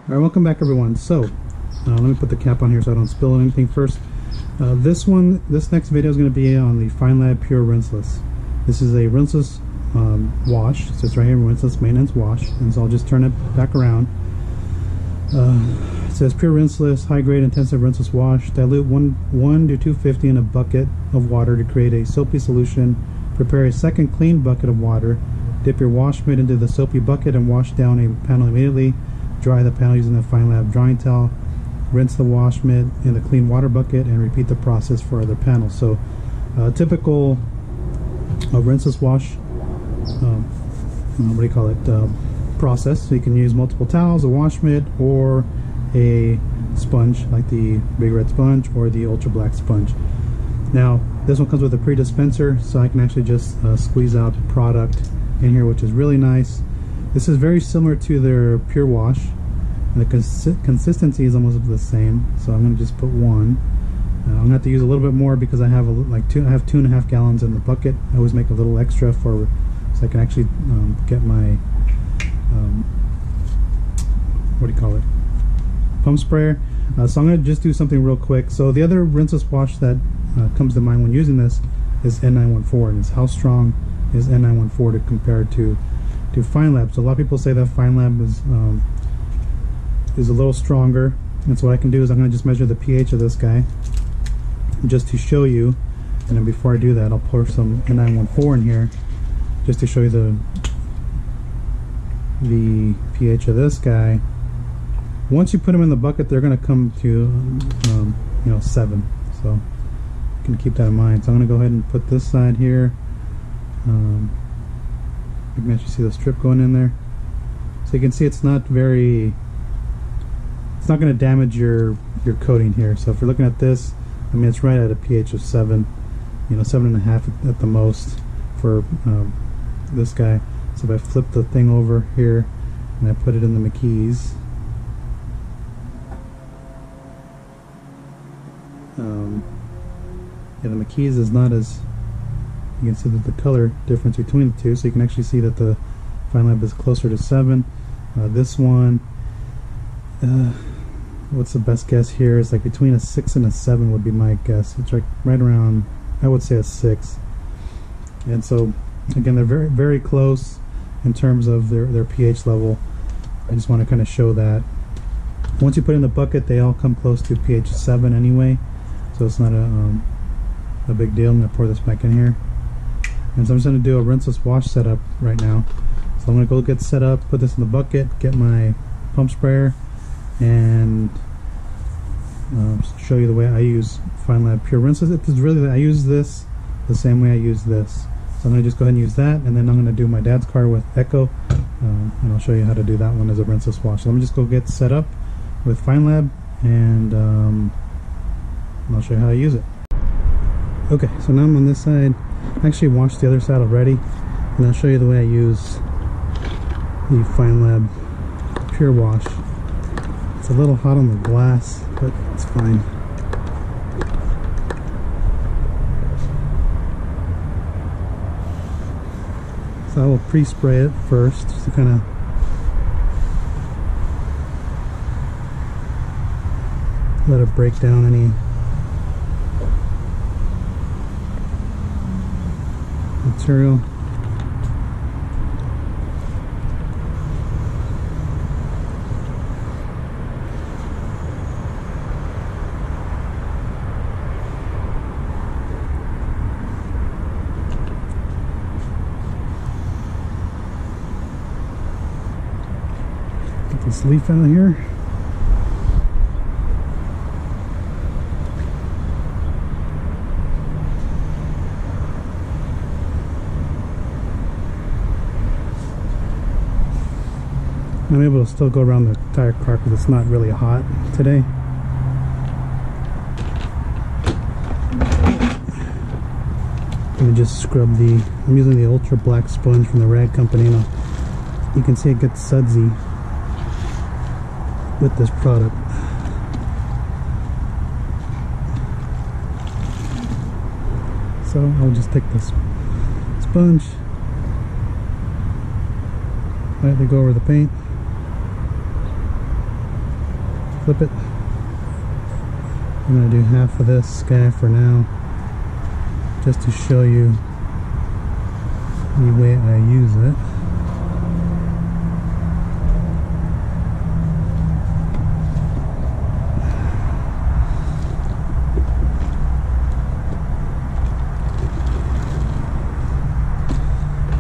Alright, welcome back everyone. So, let me put the cap on here so I don't spill anything first. This next video is going to be on the Feynlab Pure Rinseless. This is a rinseless wash. It says right here, rinseless maintenance wash. And so I'll just turn it back around. It says pure rinseless, high grade intensive rinseless wash. Dilute 1 to 250 in a bucket of water to create a soapy solution. Prepare a second clean bucket of water. Dip your wash mitt into the soapy bucket and wash down a panel immediately. Dry the panel using the Feynlab drying towel. Rinse the wash mitt in the clean water bucket and repeat the process for other panels. So typical rinseless wash, what do you call it, process. So you can use multiple towels, a wash mitt, or a sponge like the big red sponge or the ultra black sponge. Now this one comes with a pre-dispenser, so I can actually just squeeze out product in here, which is really nice. This is very similar to their pure wash, and the consistency is almost the same. So I'm going to just put one. I'm going to have to use a little bit more because I have I have 2.5 gallons in the bucket. I always make a little extra so I can actually get my what do you call it, pump sprayer. So I'm going to just do something real quick. So the other rinseless wash that comes to mind when using this is N914, and it's how strong is N914 to compare to Feynlab. So a lot of people say that Feynlab is a little stronger, and so what I can do is I'm going to just measure the pH of this guy just to show you, and then before I do that I'll pour some N914 in here just to show you the pH of this guy. Once you put them in the bucket, they're going to come to 7, so you can keep that in mind. So I'm going to go ahead and put this side here. You can actually see the strip going in there, so you can see it's not going to damage your coating here. So if you're looking at this, I mean, it's right at a pH of 7, 7.5 at the most for this guy. So if I flip the thing over here and I put it in the McKees, the McKees is not as, you can see that the color difference between the two, so you can actually see that the Feynlab is closer to 7. This one, what's the best guess here? Is like between a 6 and a 7 would be my guess. It's like right around, I would say, a 6. And so again, they're very, very close in terms of their pH level. I just want to kind of show that. Once you put in the bucket, they all come close to pH 7 anyway, so it's not a big deal. I'm going to pour this back in here. And so I'm just going to do a rinseless wash setup right now. So I'm going to go get set up, put this in the bucket, get my pump sprayer, and show you the way I use Feynlab Pure Rinseless. It is really, I use this the same way I use this. So I'm going to just go ahead and use that, and then I'm going to do my dad's car with Echo, and I'll show you how to do that one as a rinseless wash. So let me just go get set up with Feynlab, and I'll show you how to use it. Okay, so now I'm on this side. I actually washed the other side already, and I'll show you the way I use the Feynlab Pure Wash. It's a little hot on the glass, but it's fine. So I will pre-spray it first, just to kind of let it break down any material. Get this leaf out of here. I'm able to still go around the entire car because it's not really hot today. Let me just scrub I'm using the ultra black sponge from the rag company, and you can see it gets sudsy with this product. So I'll just take this sponge, lightly go over the paint. flip it. I'm going to do half of this guy for now, just to show you the way I use it.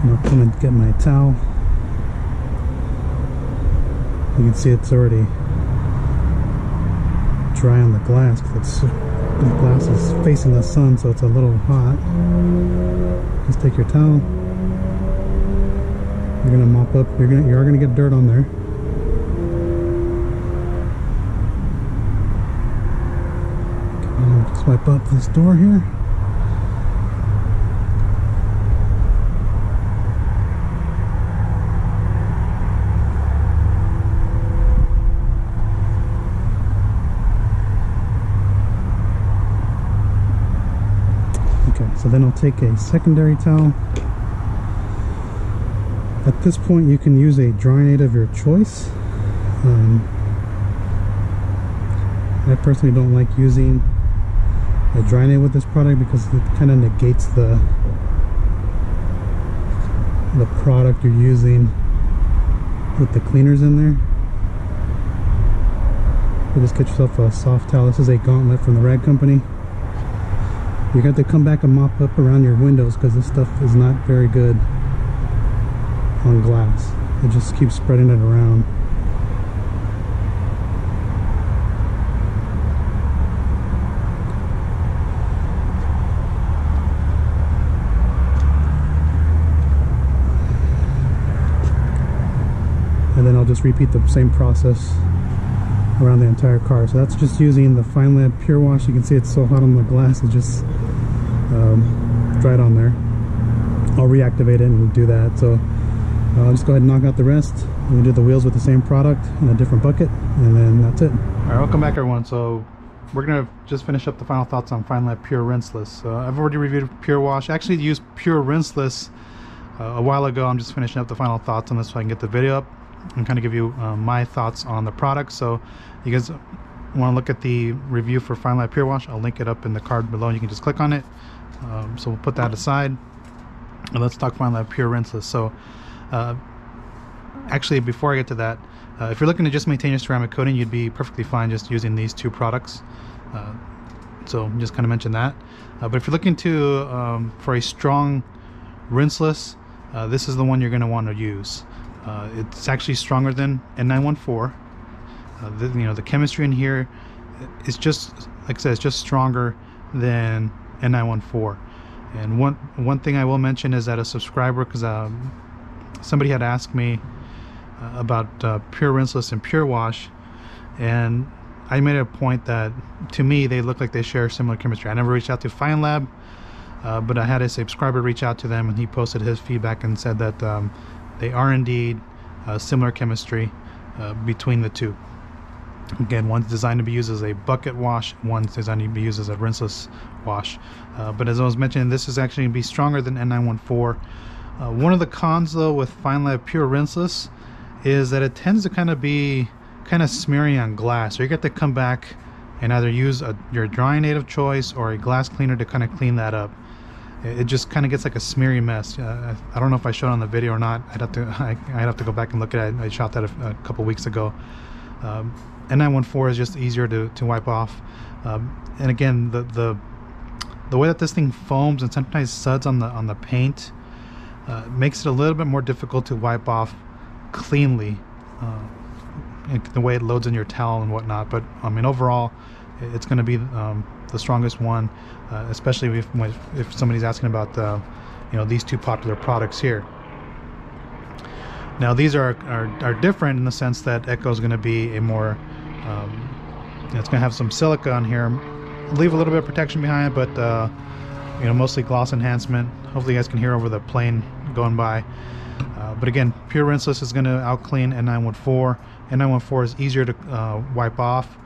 I'm going to get my towel. You can see it's already dry on the glass because the glass is facing the sun, so it's a little hot. Just take your towel. You're gonna mop up. You are gonna get dirt on there. Just wipe up this door here. Okay, so then I'll take a secondary towel. At this point you can use a drying aid of your choice. I personally don't like using a drying aid with this product because it kind of negates the product you're using with the cleaners in there. So just get yourself a soft towel. This is a Gauntlet from the rag company. You have to come back and mop up around your windows because this stuff is not very good on glass. It just keeps spreading it around. And then I'll just repeat the same process around the entire car. So that's just using the Feynlab Pure Wash. You can see it's so hot on the glass, it just dried on there. I'll reactivate it and do that. So I'll just go ahead and knock out the rest. I'm going to do the wheels with the same product in a different bucket, and then that's it. Alright, welcome back everyone. So we're going to just finish up the final thoughts on Feynlab Pure Rinseless. I've already reviewed Pure Wash. I actually used Pure Rinseless a while ago. I'm just finishing up the final thoughts on this so I can get the video up and kind of give you my thoughts on the product. So you guys want to look at the review for Feynlab Pure Wash, I'll link it up in the card below and you can just click on it. So we'll put that aside and let's talk Feynlab Pure Rinseless. So actually before I get to that, if you're looking to just maintain your ceramic coating, you'd be perfectly fine just using these two products. So just kind of mention that. But if you're looking to for a strong rinseless, this is the one you're going to want to use. It's actually stronger than N914. The chemistry in here is just, like I said, it's just stronger than N914. And one thing I will mention is that a subscriber, because somebody had asked me about Pure Rinseless and Pure Wash, and I made a point that to me they look like they share similar chemistry. I never reached out to Feynlab, but I had a subscriber reach out to them and he posted his feedback and said that they are indeed similar chemistry between the two. Again, one's designed to be used as a bucket wash, one's designed to be used as a rinseless wash. But as I was mentioning, this is actually going to be stronger than N914. One of the cons though with Feynlab Pure Rinseless is that it tends to kind of be smearing on glass. So you get to come back and either use your drying aid of choice or a glass cleaner to kind of clean that up. It just kind of gets like a smeary mess. I don't know if I showed it on the video or not. I'd have to go back and look at it. I shot that a couple weeks ago. N914 is just easier to wipe off. And again, the way that this thing foams and sometimes suds on the paint makes it a little bit more difficult to wipe off cleanly. The way it loads in your towel and whatnot. But I mean, overall, it's going to be the strongest one, especially if somebody's asking about these two popular products here. Now these are different in the sense that Echo is going to be a more it's going to have some silica on here, leave a little bit of protection behind it, but mostly gloss enhancement. Hopefully you guys can hear over the plane going by. But again, Pure Rinseless is going to outclean N914. N914 is easier to wipe off.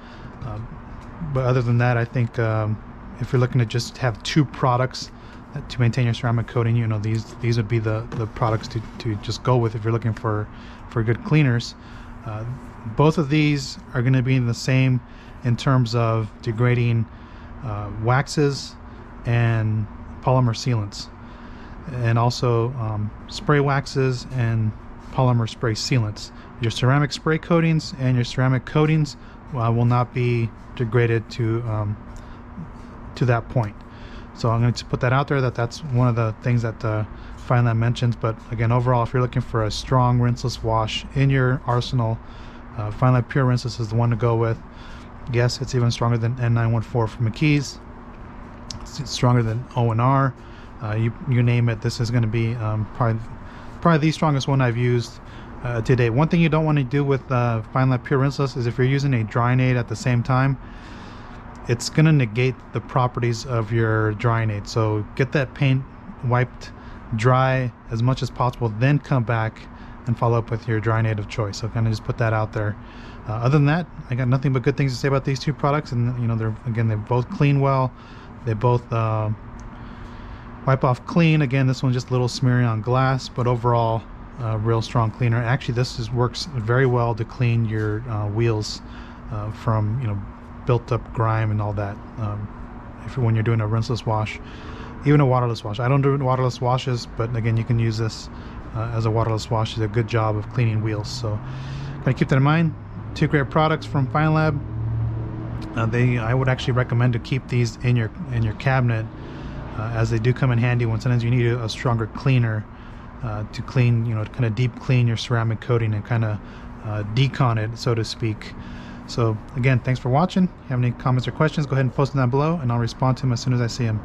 But other than that, I think if you're looking to just have two products to maintain your ceramic coating, these would be the products to just go with if you're looking for good cleaners. both of these are going to be the same in terms of degrading waxes and polymer sealants, and also spray waxes and polymer spray sealants. Your ceramic spray coatings and your ceramic coatings will not be degraded to that point. So I'm going to put that out there, that's one of the things that Feynlab mentions. But again, overall, if you're looking for a strong rinseless wash in your arsenal, Feynlab Pure Rinseless is the one to go with. Yes, it's even stronger than N914 from McKee's. It's stronger than O&R. You name it, this is going to be probably the strongest one I've used to date. One thing you don't want to do with Feynlab Pure Rinseless is if you're using a drying aid at the same time, it's going to negate the properties of your drying aid. So get that paint wiped dry as much as possible, then come back and follow up with your drying aid of choice. So kind of just put that out there. Other than that, I got nothing but good things to say about these two products. And you know, they both clean well. They both wipe off clean. Again, this one's just a little smearing on glass, but overall real strong cleaner. Actually, this works very well to clean your wheels from, you know, built up grime and all that, when you're doing a rinseless wash, even a waterless wash. I don't do waterless washes, but again, you can use this as a waterless wash. It's a good job of cleaning wheels. So gotta keep that in mind. Two great products from Feynlab. I would actually recommend to keep these in your cabinet, as they do come in handy when sometimes you need a stronger cleaner to clean, you know, to kind of deep clean your ceramic coating and kind of decon it, so to speak. So again, thanks for watching. If you have any comments or questions, go ahead and post them down below, and I'll respond to them as soon as I see them.